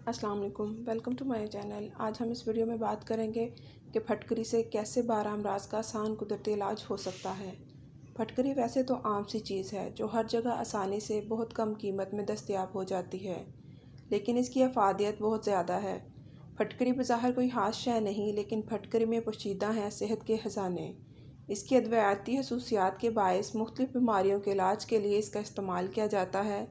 अस्सलाम वालेकुम, welcome to my channel. आज हम इस वीडियो में बात करेंगे कि फटकरी से कैसे बारह अमराज का आसान कुदरती इलाज हो सकता है। फटकरी वैसे तो आम सी चीज़ है जो हर जगह आसानी से बहुत कम कीमत में दस्तयाब हो जाती है, लेकिन इसकी अफादियत बहुत ज़्यादा है। फटकरी बज़ाहिर कोई ख़ास शय नहीं, लेकिन फटकरी में पोशीदा हैं सेहत के ख़जाने। इसकी अद्वियाती खसूसियात के बायस मुख्तलिफ़ बीमारियों के इलाज के लिए इसका इस्तेमाल किया जाता है।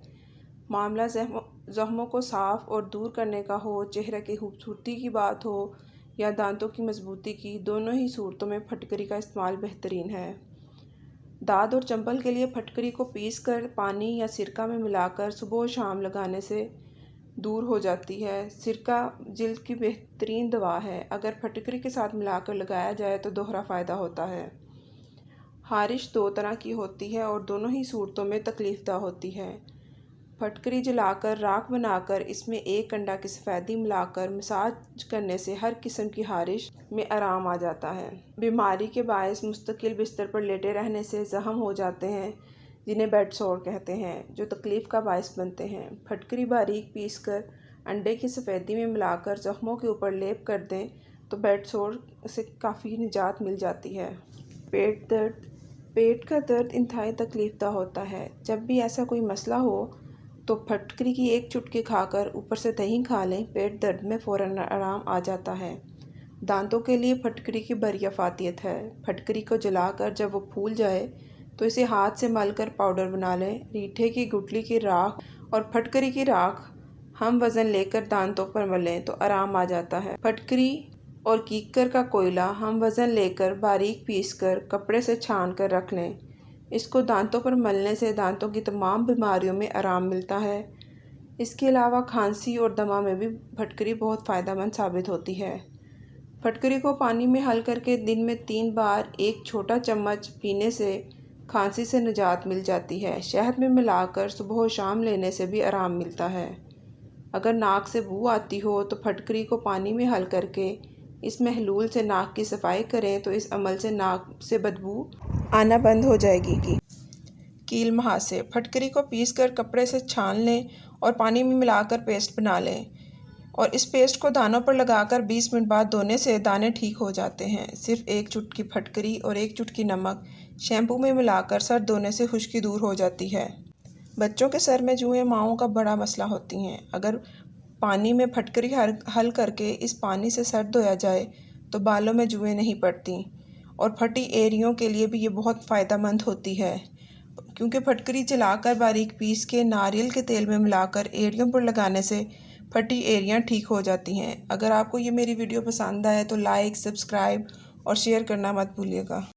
मामला ज़ख्मों को साफ़ और दूर करने का हो, चेहरे की खूबसूरती की बात हो या दांतों की मजबूती की, दोनों ही सूरतों में फटकरी का इस्तेमाल बेहतरीन है। दाद और चंबल के लिए फटकरी को पीस कर पानी या सिरका में मिलाकर सुबह और शाम लगाने से दूर हो जाती है। सिरका जिल्द की बेहतरीन दवा है। अगर फटकरी के साथ मिलाकर लगाया जाए तो दोहरा फ़ायदा होता है। हारिश दो तरह की होती है और दोनों ही सूरतों में तकलीफ़दा होती है। फटकरी जलाकर राख बनाकर इसमें एक कंडा की सफ़ेदी मिलाकर मसाज करने से हर किस्म की हारिश में आराम आ जाता है। बीमारी के बायस मुस्तकिल बिस्तर पर लेटे रहने से ज़ख्म हो जाते हैं, जिन्हें बेड सोर कहते हैं, जो तकलीफ़ का बायस बनते हैं। फटकरी बारीक पीस कर अंडे की सफ़ेदी में मिलाकर ज़ख्मों के ऊपर लेप कर दें तो बेड सोर से काफ़ी निजात मिल जाती है। पेट का दर्द इंतहाई तकलीफ़दा होता है। जब भी ऐसा कोई मसला हो तो फटकरी की एक चुटकी खाकर ऊपर से दही खा लें, पेट दर्द में फ़ौरन आराम आ जाता है। दांतों के लिए फटकरी की बड़ी अफादियत है। फटकरी को जलाकर जब वो फूल जाए तो इसे हाथ से मलकर पाउडर बना लें। रीठे की गुठली की राख और फटकरी की राख हम वज़न लेकर दांतों पर मलें तो आराम आ जाता है। फटकरी और कीकर का कोयला हम वज़न लेकर बारीक पीस कर कपड़े से छान कर रख लें। इसको दांतों पर मलने से दांतों की तमाम बीमारियों में आराम मिलता है। इसके अलावा खांसी और दमा में भी फटकरी बहुत फ़ायदेमंद साबित होती है। फटकरी को पानी में हल करके दिन में 3 बार एक छोटा चम्मच पीने से खांसी से निजात मिल जाती है। शहद में मिलाकर सुबह और शाम लेने से भी आराम मिलता है। अगर नाक से बू आती हो तो फटकरी को पानी में हल करके इस महलूल से नाक की सफाई करें तो इस अमल से नाक से बदबू आना बंद हो जाएगी। कील महासे फटकरी को पीसकर कपड़े से छान लें और पानी में मिलाकर पेस्ट बना लें और इस पेस्ट को दानों पर लगाकर 20 मिनट बाद धोने से दाने ठीक हो जाते हैं। सिर्फ एक चुटकी फटकरी और एक चुटकी नमक शैम्पू में मिलाकर सर धोने से खुश्की दूर हो जाती है। बच्चों के सर में जुएं माओं का बड़ा मसला होती हैं। अगर पानी में फटकरी हल करके इस पानी से सर धोया जाए तो बालों में जुएं नहीं पड़ती और फटी एड़ियों के लिए भी ये बहुत फ़ायदेमंद होती है, क्योंकि फटकरी जलाकर बारीक पीस के नारियल के तेल में मिलाकर एड़ियों पर लगाने से फटी एड़ियाँ ठीक हो जाती हैं। अगर आपको ये मेरी वीडियो पसंद आए तो लाइक, सब्सक्राइब और शेयर करना मत भूलिएगा।